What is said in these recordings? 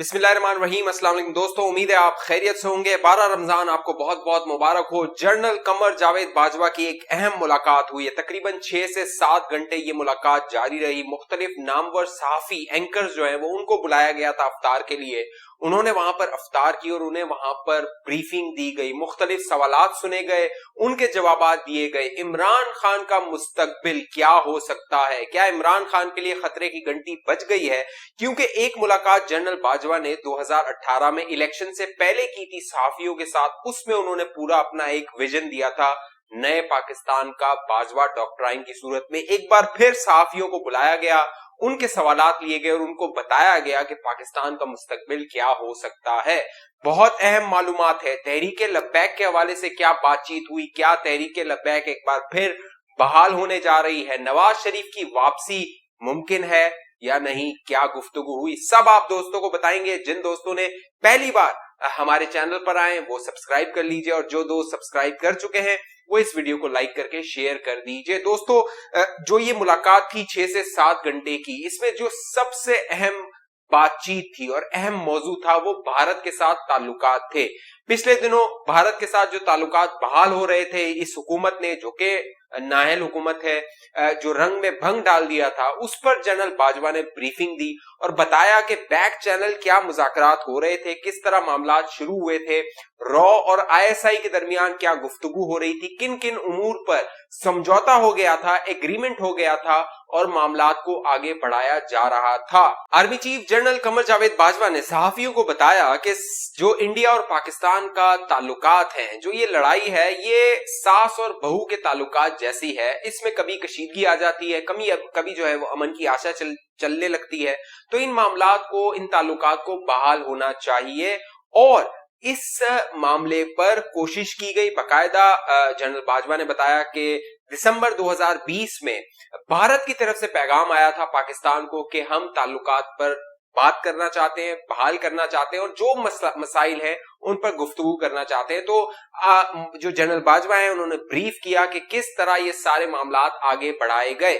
बिस्मिल्लाहिर्रहमानिर्रहीम। अस्सलाम वालेकुम दोस्तों, उम्मीद है आप खैरियत से होंगे। 12 रमजान आपको बहुत बहुत मुबारक हो। जनरल कमर जावेद बाजवा की एक अहम मुलाकात हुई है। तकरीबन 6 से 7 घंटे ये मुलाकात जारी रही। मुख्तलिफ नामवर सहाफी एंकर्स जो है वो उनको बुलाया गया था अफ्तार के लिए। उन्होंने वहां पर अफ्तार की और उन्हें वहां पर ब्रीफिंग दी गई, मुख्तलिफ सवालात सुने गए, उनके जवाबात दिए गए। इमरान खान का मुस्तकबिल क्या हो सकता है, क्या इमरान खान के लिए खतरे की घंटी बज गई है? क्योंकि एक मुलाकात जनरल बाजवा ने 2018 में इलेक्शन से पहले की थी सहाफियों के साथ। उसमें उन्होंने पूरा अपना एक विजन दिया था नए पाकिस्तान का। बाजवा डॉक्ट्राइन की सूरत में एक बार फिर सहाफियों को बुलाया गया, उनके सवालात लिए गए और उनको बताया गया कि पाकिस्तान का मुस्तकबिल क्या हो सकता है। बहुत अहम मालूमात है। तहरीक लब्बैक के हवाले से क्या बातचीत हुई, क्या तहरीक लब्बैक एक बार फिर बहाल होने जा रही है, नवाज शरीफ की वापसी मुमकिन है या नहीं, क्या गुफ्तगू हुई, सब आप दोस्तों को बताएंगे। जिन दोस्तों ने पहली बार हमारे चैनल पर आए वो सब्सक्राइब कर लीजिए और जो दोस्त सब्सक्राइब कर चुके हैं वो इस वीडियो को लाइक करके शेयर कर दीजिए। दोस्तों, जो ये मुलाकात थी 6 से 7 घंटे की, इसमें जो सबसे अहम बातचीत थी और अहम मौजू था वो भारत के साथ ताल्लुकात थे। पिछले दिनों भारत के साथ जो ताल्लुकात बहाल हो रहे थे, इस हुकूमत ने, जो कि नाअहल हुकूमत है, जो रंग में भंग डाल दिया था, उस पर जनरल बाजवा ने ब्रीफिंग दी और बताया कि बैक चैनल क्या मुज़ाकरात हो रहे थे, किस तरह मामलात शुरू हुए थे, रॉ और आईएसआई के दरमियान क्या गुफ्तगू हो रही थी, किन किन उमूर पर समझौता हो गया था, एग्रीमेंट हो गया था और मामलात को आगे बढ़ाया जा रहा था। Army chief general Qamar Javed Bajwa ने सहाफियों को बताया कि जो इंडिया और पाकिस्तान का ताल्लुकात है, जो ये लड़ाई है, ये सास और बहू के ताल्लुकात जैसी है। इसमें कभी कशीदगी आ जाती है, कभी जो है वो अमन की आशा चलने लगती है। तो इन मामलात को, इन ताल्लुकात को बहाल होना चाहिए और इस मामले पर कोशिश की गई। बाकायदा जनरल बाजवा ने बताया कि दिसंबर 2020 में भारत की तरफ से पैगाम आया था पाकिस्तान को कि हम ताल्लुकात पर बात करना चाहते हैं, बहाल करना चाहते हैं और जो मसाइल हैं उन पर गुफ्तगू करना चाहते हैं। तो जो जनरल बाजवा है उन्होंने ब्रीफ किया कि किस तरह ये सारे मामलात आगे बढ़ाए गए।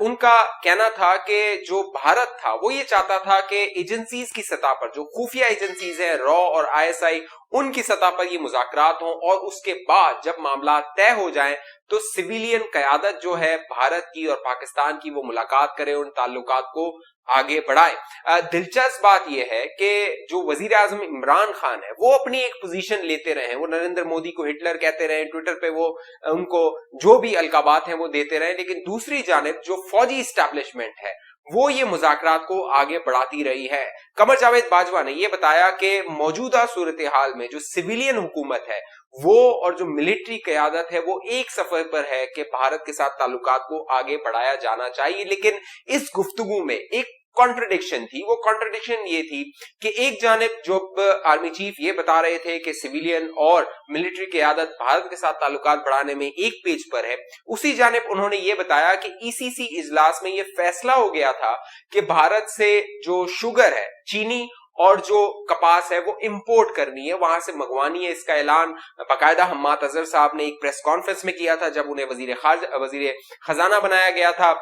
उनका कहना था कि जो भारत था वो ये चाहता था कि एजेंसीज की सतह पर, जो खुफिया एजेंसीज है, रॉ और आईएसआई, उनकी सतह पर ये मुज़ाकरात हों और उसके बाद जब मामला तय हो जाएं तो सिविलियन क़यादत जो है भारत की और पाकिस्तान की, वो मुलाकात करे, उन ताल्लुकात को आगे बढ़ाए। दिलचस्प बात यह है कि जो वजीर आजम इमरान खान है वो अपनी एक पोजीशन लेते रहे, वो नरेंद्र मोदी को हिटलर कहते रहे, ट्विटर पे वो उनको जो भी अलकाबात हैं वो देते रहे, लेकिन दूसरी जानिब जो फौजी इस्टेब्लिशमेंट है वो ये मुज़ाकरात को आगे बढ़ाती रही है। कमर जावेद बाजवा ने यह बताया कि मौजूदा सूरत हाल में जो सिविलियन हुकूमत है वो और जो मिलिट्री क़यादत है वो एक सफर पर है कि भारत के साथ ताल्लुकात को आगे बढ़ाया जाना चाहिए। लेकिन इस गुफ्तगू में एक कॉन्ट्रडिक्शन थी। वो कॉन्ट्रडिक्शन ये थी कि एक जानिब जब आर्मी चीफ ये बता रहे थे कि सिविलियन और मिलिट्री क़यादत भारत के साथ ताल्लुकात बढ़ाने में एक पेज पर है, उसी जानिब उन्होंने ये बताया कि ईसीसी इजलास में ये फैसला हो गया था कि भारत से जो शुगर है, चीनी और जो कपास है वो इंपोर्ट करनी है, वहां से मंगवानी है। इसका ऐलान बाकायदा हम्माद अजहर साहब ने एक प्रेस कॉन्फ्रेंस में किया था जब उन्हें वजीर खजाना बनाया गया था।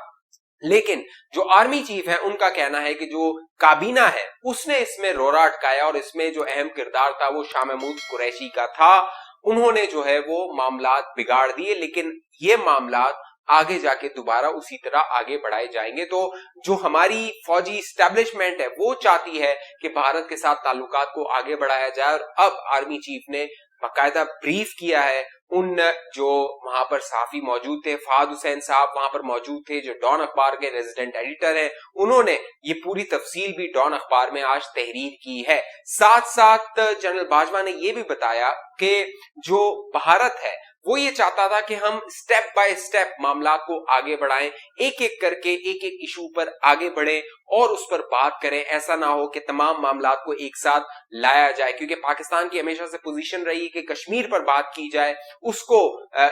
लेकिन जो आर्मी चीफ है उनका कहना है कि जो काबीना है उसने इसमें रोरा अटकाया और इसमें जो अहम किरदार था वो शाह महमूद कुरैशी का था। उन्होंने जो है वो मामलात बिगाड़ दिए, लेकिन ये मामलात आगे जाके दोबारा उसी तरह आगे बढ़ाए जाएंगे। तो जो हमारी फौजी स्टैब्लिशमेंट है वो चाहती है कि भारत के साथ ताल्लुकात को आगे बढ़ाया जाए और अब आर्मी चीफ ने बाकायदा ब्रीफ किया है उन जो वहां पर सहाफी मौजूद थे। फहद हुसैन साहब वहां पर मौजूद थे जो डॉन अखबार के रेजिडेंट एडिटर हैं, उन्होंने ये पूरी तफसील भी डॉन अखबार में आज तहरीर की है। साथ साथ जनरल बाजवा ने ये भी बताया कि जो भारत है वो ये चाहता था कि हम स्टेप बाय स्टेप मामला को आगे बढ़ाएं, एक एक करके एक एक इशू पर आगे बढ़ें और उस पर बात करें। ऐसा ना हो कि तमाम मामलात को एक साथ लाया जाए, क्योंकि पाकिस्तान की हमेशा से पोजीशन रही कि कश्मीर पर बात की जाए, उसको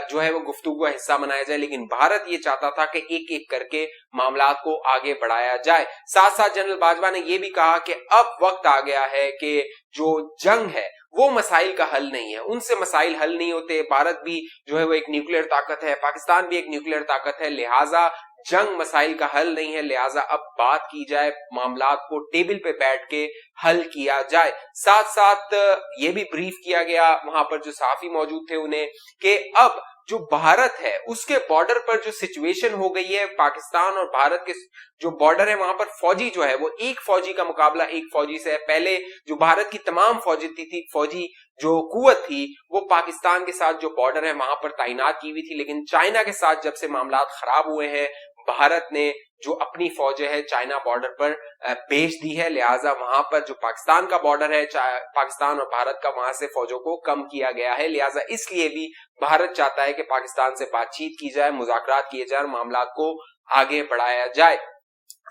जो है वो गुफ्तगू का हिस्सा बनाया जाए, लेकिन भारत ये चाहता था कि एक एक करके मामलात को आगे बढ़ाया जाए। साथ साथ जनरल बाजवा ने यह भी कहा कि अब वक्त आ गया है कि जो जंग है वो मसाइल का हल नहीं है, उनसे मसाइल हल नहीं होते। भारत भी जो है वो एक न्यूक्लियर ताकत है, पाकिस्तान भी एक न्यूक्लियर ताकत है, लिहाजा जंग मसाइल का हल नहीं है, लिहाजा अब बात की जाए, मामलात को टेबल पे बैठ के हल किया जाए। साथ साथ ये भी ब्रीफ किया गया वहां पर जो सहाफी मौजूद थे उन्हें कि अब जो भारत है उसके बॉर्डर पर जो सिचुएशन हो गई है, पाकिस्तान और भारत के जो बॉर्डर है वहां पर फौजी जो है वो एक फौजी का मुकाबला एक फौजी से है। पहले जो भारत की तमाम फौजी जो कुव्वत थी वो पाकिस्तान के साथ जो बॉर्डर है वहां पर तैनात की हुई थी, लेकिन चाइना के साथ जब से मामलात खराब हुए हैं भारत ने जो अपनी फौजें है चाइना बॉर्डर पर भेज दी है, लिहाजा वहां पर जो पाकिस्तान का बॉर्डर है पाकिस्तान और भारत का, वहां से फौजों को कम किया गया है। लिहाजा इसलिए भी भारत चाहता है कि पाकिस्तान से बातचीत की जाए, मुज़ाकरात किए जाए, मामलात को आगे बढ़ाया जाए।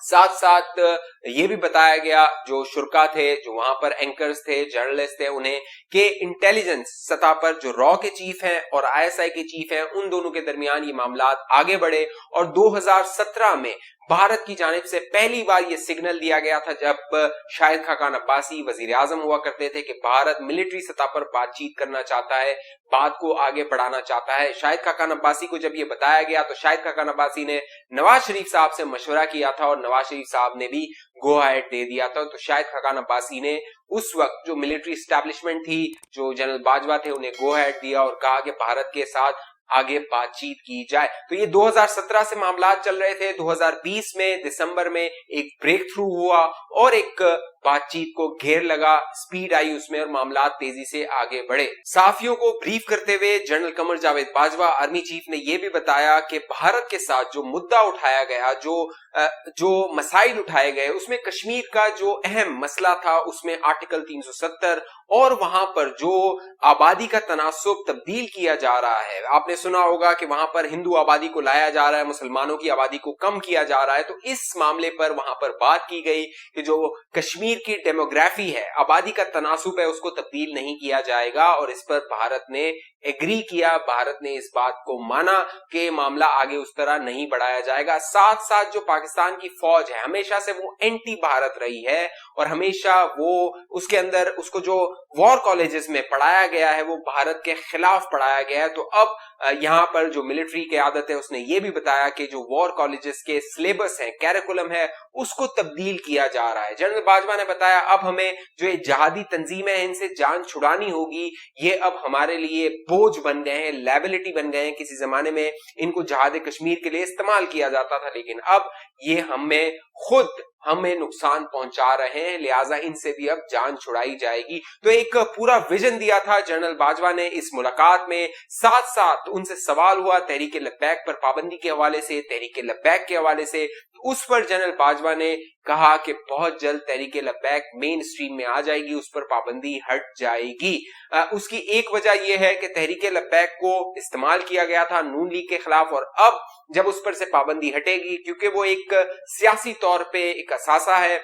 साथ साथ ये भी बताया गया जो शुरका थे, जो वहां पर एंकर्स थे, जर्नलिस्ट थे, उन्हें कि इंटेलिजेंस सतह पर जो रॉ के चीफ हैं और आईएसआई के चीफ हैं उन दोनों के दरमियान ये मामलात आगे बढ़े। और 2017 में भारत की जानिब से पहली बार ये सिग्नल दिया गया था जब शाहिद खाकान अब्बासी वजीर आजम हुआ करते थे कि भारत मिलिट्री सतह पर बातचीत करना चाहता है, बात को आगे बढ़ाना चाहता है। शाहिद खाकान अब्बासी को जब ये बताया गया तो शाहिद खाकान अब्बासी ने नवाज शरीफ साहब से मशवरा किया था और नवाज शरीफ साहब ने भी गो अहेड दे दिया था। तो शाहिद खाकान अब्बासी ने उस वक्त जो मिलिट्री एस्टैब्लिशमेंट थी, जो जनरल बाजवा थे, उन्हें गो अहेड दिया और कहा कि भारत के साथ आगे बातचीत की जाए। तो ये 2017 से मामलात चल रहे थे। 2020 में दिसंबर में एक ब्रेक थ्रू हुआ और एक बातचीत को घेर लगा, स्पीड आई उसमें और मामलात तेजी से आगे बढ़े। साफियों को ब्रीफ करते हुए general Qamar Javed Bajwa army chief ने यह भी बताया कि भारत के साथ जो मुद्दा उठाया गया, जो मसाइल उठाए गए, उसमें कश्मीर का जो अहम मसला था उसमें आर्टिकल 370 और वहां पर जो आबादी का तनासुब तब्दील किया जा रहा है, आपने सुना होगा कि वहां पर हिंदू आबादी को लाया जा रहा है, मुसलमानों की आबादी को कम किया जा रहा है। तो इस मामले पर वहां पर बात की गई कि जो कश्मीर की डेमोग्राफी है, आबादी का तनासुब है, उसको तब्दील नहीं किया जाएगा और इस पर भारत ने एग्री किया, भारत ने इस बात को माना कि मामला आगे उस तरह नहीं बढ़ाया जाएगा। साथ साथ जो पाकिस्तान की फौज है हमेशा से वो एंटी भारत रही है और हमेशा वो उसके अंदर उसको जो वॉर कॉलेजेस में पढ़ाया गया है वो भारत के खिलाफ पढ़ाया गया है। तो अब यहाँ पर जो मिलिट्री क़यादत है उसने ये भी बताया कि जो वॉर कॉलेजेस के सिलेबस है, कैरिकुलम है, उसको तब्दील किया जा रहा है। जनरल बाजवा ने बताया अब हमें जो ये जहादी तंजीमें हैं इनसे जान छुड़ानी होगी, ये अब हमारे लिए बोझ बन गए हैं, लायबिलिटी बन गए हैं। किसी जमाने में इनको जहाद कश्मीर के लिए इस्तेमाल किया जाता था, लेकिन अब ये हमें नुकसान पहुंचा रहे हैं, लिहाजा इनसे भी अब जान छुड़ाई जाएगी। तो एक पूरा विजन दिया था जनरल बाजवा ने इस मुलाकात में। साथ साथ उनसे सवाल हुआ तहरीक लब्बैक पर पाबंदी के हवाले से, तहरीक लब्बैक के हवाले से। उस पर जनरल बाजवा ने कहा कि बहुत जल्द तहरीक लब्बैक मेन स्ट्रीम में आ जाएगी, उस पर पाबंदी हट जाएगी। उसकी एक वजह यह है कि तहरीक लब्बैक को इस्तेमाल किया गया था नून लीग के खिलाफ और अब जब उस पर से पाबंदी हटेगी, क्योंकि वो एक सियासी तौर पे एक असासा है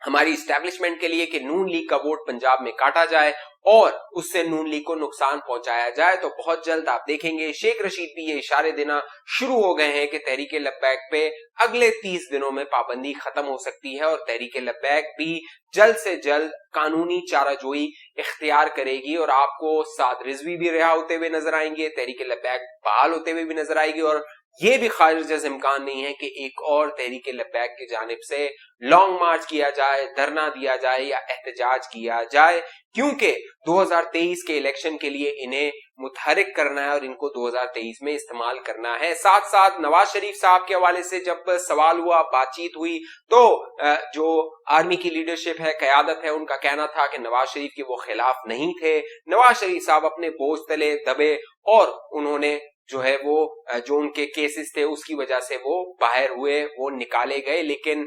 हमारी इस्टेब्लिशमेंट के लिए कि नून लीग का वोट पंजाब में काटा जाए और उससे नून लीग को नुकसान पहुंचाया जाए, तो बहुत जल्द आप देखेंगे शेख रशीद भी ये इशारे देना शुरू हो गए हैं कि तहरीक लब्बैक पे अगले 30 दिनों में पाबंदी खत्म हो सकती है और तहरीक लब्बैक भी जल्द से जल्द कानूनी चाराजोई इख्तियार करेगी और आपको साद रिजवी भी रिहा होते हुए नजर आएंगे, तहरीक लब्बैक बहाल होते हुए भी नजर आएगी और ये भी खारिज इम्कान नहीं है कि एक और तहरीक लब्बैक की जानिब से लॉन्ग मार्च किया जाए, धरना दिया जाए या एहतजाज किया जाए, क्योंकि 2023 के इलेक्शन के लिए इन्हें मुतहरिक करना है और इनको 2023 में इस्तेमाल करना है। साथ साथ नवाज शरीफ साहब के हवाले से जब सवाल हुआ, बातचीत हुई, तो जो आर्मी की लीडरशिप है, क़यादत है, उनका कहना था कि नवाज शरीफ के वो खिलाफ नहीं थे। नवाज शरीफ साहब अपने बोझ तले दबे और उन्होंने जो है वो जो उनके केसेस थे उसकी वजह से वो बाहर हुए, वो निकाले गए। लेकिन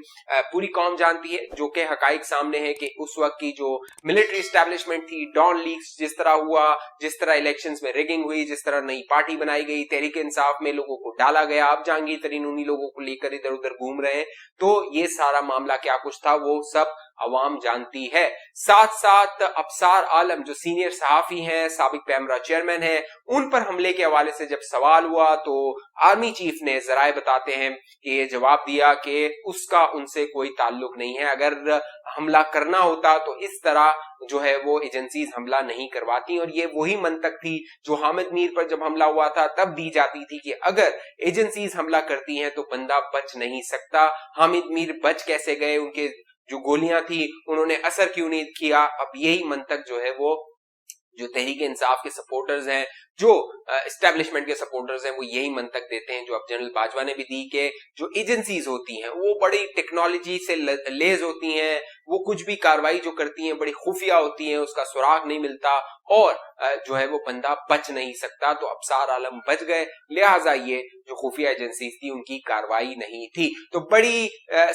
पूरी कौम जानती है जो कि हकाइक सामने है कि उस वक्त की जो मिलिट्री एस्टैब्लिशमेंट थी, डॉन लीग्स जिस तरह हुआ, जिस तरह इलेक्शंस में रिगिंग हुई, जिस तरह नई पार्टी बनाई गई, तहरीक इंसाफ में लोगों को डाला गया, अब जहांगीर तरीन उन्हीं लोगों को लेकर इधर उधर घूम रहे हैं। तो ये सारा मामला क्या कुछ था वो सब अवाम जानती है। साथ साथ अफसार आलम जो सीनियर सहाफी हैं, साबिक पैमरा चेयरमैन हैं, उन पर हमले के हवाले से जब सवाल हुआ तो आर्मी चीफ ने जराए बताते हैं कि ये जवाब दिया कि उसका उनसे कोई ताल्लुक नहीं है, अगर हमला करना होता तो इस तरह जो है वो एजेंसीज हमला नहीं करवाती। और ये वही मंतक थी जो हामिद मीर पर जब हमला हुआ था तब दी जाती थी कि अगर एजेंसीज हमला करती हैं तो बंदा बच नहीं सकता। हामिद मीर बच कैसे गए, उनके जो गोलियां थी उन्होंने असर क्यों नहीं किया। अब यही मंतक जो है वो जो तहरीक इंसाफ के सपोर्टर्स हैं, जो एस्टेब्लिशमेंट के सपोर्टर्स हैं, वो यही मंतक देते हैं जो अब जनरल बाजवा ने भी दी कि जो एजेंसीज होती हैं वो बड़ी टेक्नोलॉजी से लेज होती हैं, वो कुछ भी कार्रवाई जो करती हैं बड़ी खुफिया होती हैं, उसका सुराग नहीं मिलता और जो है वो बंदा बच नहीं सकता। तो अफसार आलम बच गए, लिहाजा ये जो खुफिया एजेंसीज थी उनकी कार्रवाई नहीं थी। तो बड़ी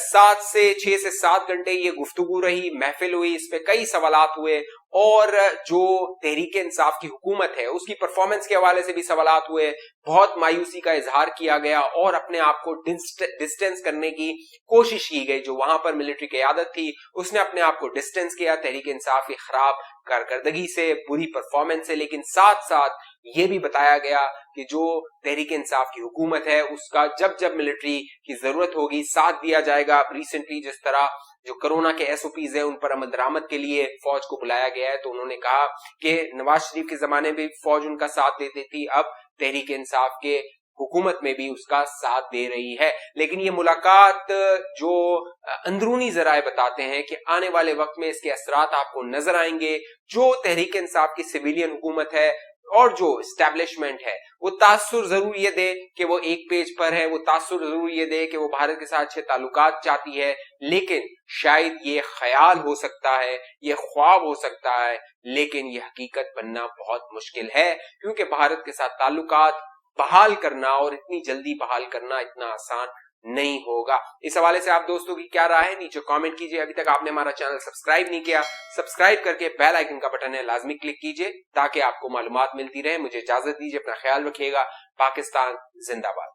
6 से 7 घंटे ये गुफ्तगू रही, महफिल हुई, इस पे कई सवालात हुए और जो तहरीक इंसाफ की हुकूमत है उसकी परफॉर्मेंस के हवाले से भी सवालात हुए। बहुत मायूसी का इजहार किया गया और अपने आप को डिस्टेंस करने की कोशिश की गई। जो वहां पर मिलिट्री क़यादत थी उसने अपने आप को डिस्टेंस किया तहरीक इंसाफ की खराब कारकर्दगी से, बुरी परफॉर्मेंस से, लेकिन साथ साथ ये भी बताया गया कि जो तहरीक इंसाफ की हुकूमत है उसका जब जब मिलिट्री की जरूरत होगी साथ दिया जाएगा। अब रिसेंटली जिस तरह जो कोरोना के एसओपीज है उन पर अमल दरामद के लिए फौज को बुलाया गया है, तो उन्होंने कहा कि नवाज शरीफ के जमाने में फौज उनका साथ देती थी, अब तहरीक इंसाफ के हुकूमत में भी उसका साथ दे रही है। लेकिन ये मुलाकात जो अंदरूनी जराए बताते हैं कि आने वाले वक्त में इसके असरात आपको नजर आएंगे। जो तहरीक इंसाफ की सिविलियन हुकूमत है और जो एस्टैब्लिशमेंट है वो तासुर जरूर ये दे कि वो एक पेज पर है, वो तासुर जरूर ये दे कि वो भारत के साथ अच्छे ताल्लुकात चाहती है, लेकिन शायद ये ख्याल हो सकता है, ये ख्वाब हो सकता है, लेकिन ये हकीकत बनना बहुत मुश्किल है क्योंकि भारत के साथ ताल्लुकात बहाल करना और इतनी जल्दी बहाल करना इतना आसान नहीं होगा। इस हवाले से आप दोस्तों की क्या राय है नीचे कमेंट कीजिए। अभी तक आपने हमारा चैनल सब्सक्राइब नहीं किया, सब्सक्राइब करके बेल आइकन का बटन है लाजमी क्लिक कीजिए ताकि आपको मालूमात मिलती रहे। मुझे इजाजत दीजिए, अपना ख्याल रखिएगा। पाकिस्तान जिंदाबाद।